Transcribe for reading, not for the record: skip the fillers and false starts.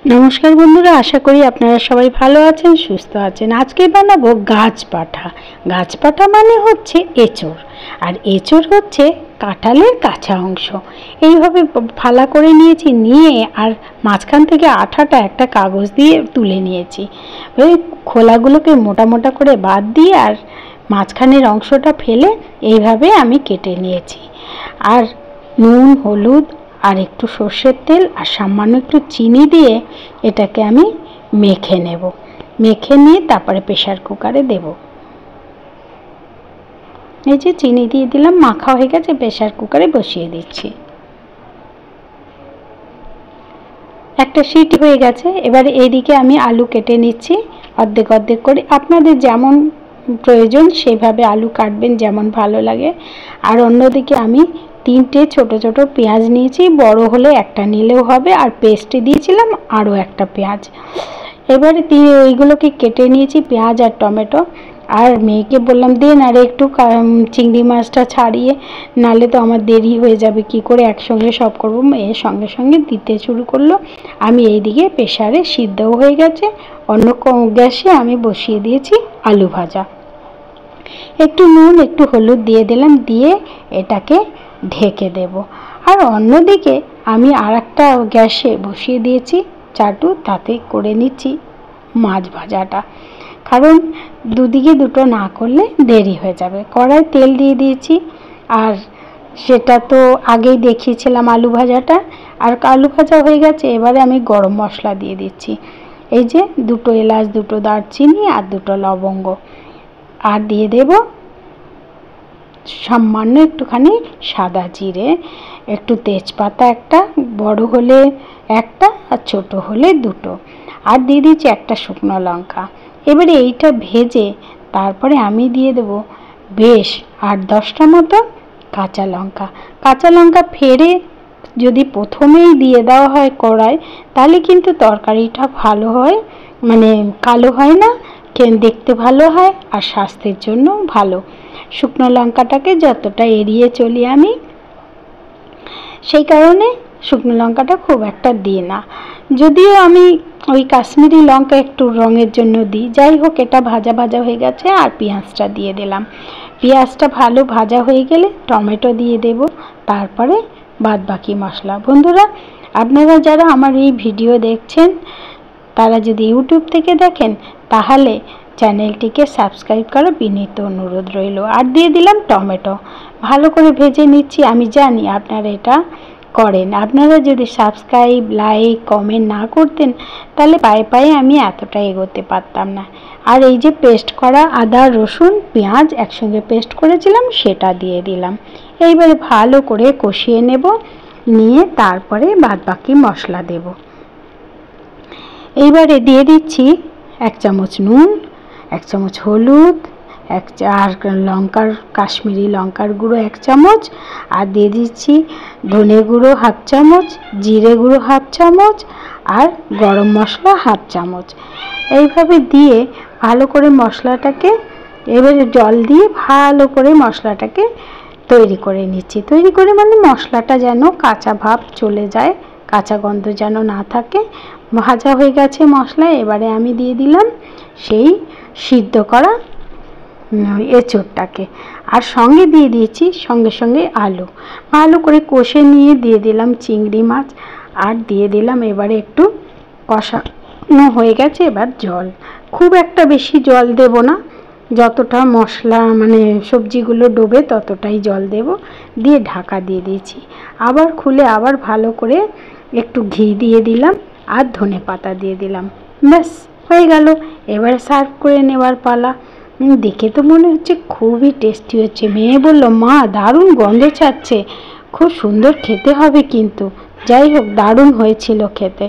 नमस्कार बंधुरा, आशा करी आपनारा सबाई भालो आछेन, सुस्थ आछेन। आजके बानाबो गाछ पाठा। गाछ पाठा माने होच्छे एचोड़, और एचोड़ होच्छे काঁঠালের কাঁচা অংশ। এইভাবে ফালা করে নিয়েছি, নিয়ে আর মাঝখান থেকে আঠাটা একটা কাগজ দিয়ে তুলে নিয়েছি। ওই খোলাগুলোকে মোটা মোটা করে বাদ দিয়ে আর মাঝখানের অংশটা ফেলে এইভাবে আমি কেটে নিয়েছি। আর নুন, হলুদ আর একটু সর্ষের তেল আর সামান্য একটু চিনি দিয়ে এটাকে আমি মেখে নেব। মেখে নিয়ে তারপরে প্রেসার কুকারে দেব। এই যে চিনি দিয়ে দিলাম, মাখা হয়ে গেছে, প্রেসার কুকারে বসিয়ে দিচ্ছি। একটা সিটি হয়ে গেছে। এবারে এইদিকে আমি আলু কেটে নিচ্ছি অর্ধেক অর্ধেক করে। আপনাদের যেমন প্রয়োজন সেভাবে আলু কাটবেন, যেমন ভালো লাগে। আর অন্যদিকে আমি 3টে ছোট ছোট পেঁয়াজ নিয়েছি, বড় হলে একটা নিলেও হবে। আর পেস্টে দিয়েছিলাম আরও একটা পেঁয়াজ। এবারে এইগুলোকে কেটে নিয়েছি, পেঁয়াজ আর টমেটো। আর মেয়েকে বললাম দেন আর একটু চিংড়ি মাছটা ছাড়িয়ে, নালে তো আমার দেরি হয়ে যাবে, কি করে একসঙ্গে সব করবো। মেয়ে সঙ্গে সঙ্গে দিতে শুরু করলো। আমি এইদিকে প্রেসারে সিদ্ধও হয়ে গেছে। অন্য গ্যাসে আমি বসিয়ে দিয়েছি আলু ভাজা। একটু নুন একটু হলুদ দিয়ে দিলাম, দিয়ে এটাকে ঢেকে দেব। আর অন্যদিকে আমি আর একটা গ্যাসে বসিয়ে দিয়েছি চাটু, তাতে করে নিচ্ছি মাছ ভাজাটা। কারণ দুদিকে দুটো না করলে দেরি হয়ে যাবে। কড়াই তেল দিয়ে দিয়েছি, আর সেটা তো আগেই দেখিয়েছিলাম আলু ভাজাটা। আর আলু ভাজা হয়ে গেছে। এবারে আমি গরম মশলা দিয়ে দিচ্ছি। এই যে 2টো এলাচ, 2টো দারচিনি আর 2টো লবঙ্গ। আর দিয়ে দেব সামান্য একটুখানি সাদা জিরে, একটু তেজপাতা, একটা বড় হলে একটা আর ছোট হলে 2টো। আর দিয়ে দিচ্ছি একটা শুকনো লঙ্কা। এবারে এইটা ভেজে তারপরে আমি দিয়ে দেব বেশ 8-10টা মতো কাঁচা লঙ্কা। কাঁচা লঙ্কা ফেড়ে যদি প্রথমেই দিয়ে দেওয়া হয় কড়ায়, তাহলে কিন্তু তরকারিটা ভালো হয়, মানে কালো হয় না, দেখতে ভালো হয় আর স্বাস্থ্যের জন্য ভালো। শুকনো লঙ্কাটাকে যতটা এড়িয়ে চলি আমি, সেই কারণে শুকনো লঙ্কাটা খুব একটা দিই না। যদিও আমি ওই কাশ্মীরি লঙ্কা একটু রঙের জন্য দিই। যাই হোক, এটা ভাজা ভাজা হয়ে গেছে। আর পেঁয়াজটা দিয়ে দিলাম। পেঁয়াজটা ভালো ভাজা হয়ে গেলে টমেটো দিয়ে দেব, তারপরে বাদ বাকি মশলা। বন্ধুরা, আপনারা যারা আমার এই ভিডিও দেখছেন, তারা যদি ইউটিউব থেকে দেখেন, তাহলে চ্যানেলটিকে সাবস্ক্রাইব করা বিনীত অনুরোধ রইল। আর দিয়ে দিলাম টমেটো। ভালো করে ভেজে নিচ্ছি। আমি জানি আপনারা এটা করেন। আপনারা যদি সাবস্ক্রাইব, লাইক, কমেন্ট না করতেন, তাহলে পায়ে পায়ে আমি এতটা এগোতে পারতাম না। আর এই যে পেস্ট করা আদা, রসুন, পেঁয়াজ একসঙ্গে পেস্ট করেছিলাম, সেটা দিয়ে দিলাম। এইবারে ভালো করে কষিয়ে নেব, নিয়ে তারপরে বাদ বাকি মশলা দেব। এইবারে দিয়ে দিচ্ছি 1 চামচ নুন, 1 চামচ হলুদ, আর লঙ্কার কাশ্মীরি লঙ্কার গুঁড়ো 1 চামচ, আর দিয়ে দিচ্ছি ধনে গুঁড়ো 1/2 চামচ, জিরে গুঁড়ো 1/2 চামচ, আর গরম মশলা 1/2 চামচ। এইভাবে দিয়ে ভালো করে মশলাটাকে, এবারে জল দিয়ে ভালো করে মশলাটাকে তৈরি করে নিচ্ছি। তৈরি করে মানে মশলাটা যেন কাঁচা ভাব চলে যায়, কাঁচা গন্ধ যেন না থাকে। ভাজা হয়ে গেছে মশলা। এবারে আমি দিয়ে দিলাম সেই সিদ্ধ করা এঁচোড়টাকে, আর সঙ্গে দিয়ে দিয়েছি সঙ্গে সঙ্গে আলু। ভালো করে কষে নিয়ে দিয়ে দিলাম চিংড়ি মাছ, আর দিয়ে দিলাম এবারে একটু কষানো হয়ে গেছে। এবার জল, খুব একটা বেশি জল দেব না, যতটা মশলা মানে সবজিগুলো ডোবে ততটাই জল দেব। দিয়ে ঢাকা দিয়ে দিয়েছি। আবার খুলে আবার ভালো করে একটু ঘি দিয়ে দিলাম, আর ধনে পাতা দিয়ে দিলাম। ব্যাস হয়ে গেল। এবার সার্ভ করে নেওয়ার পালা। দেখে তো মনে হচ্ছে খুবই টেস্টি হচ্ছে। মেয়ে বলল, মা দারুণ গন্ধ ছাড়ছে, খুব সুন্দর খেতে হবে কিন্তু। যাই হোক, দারুণ হয়েছিল খেতে।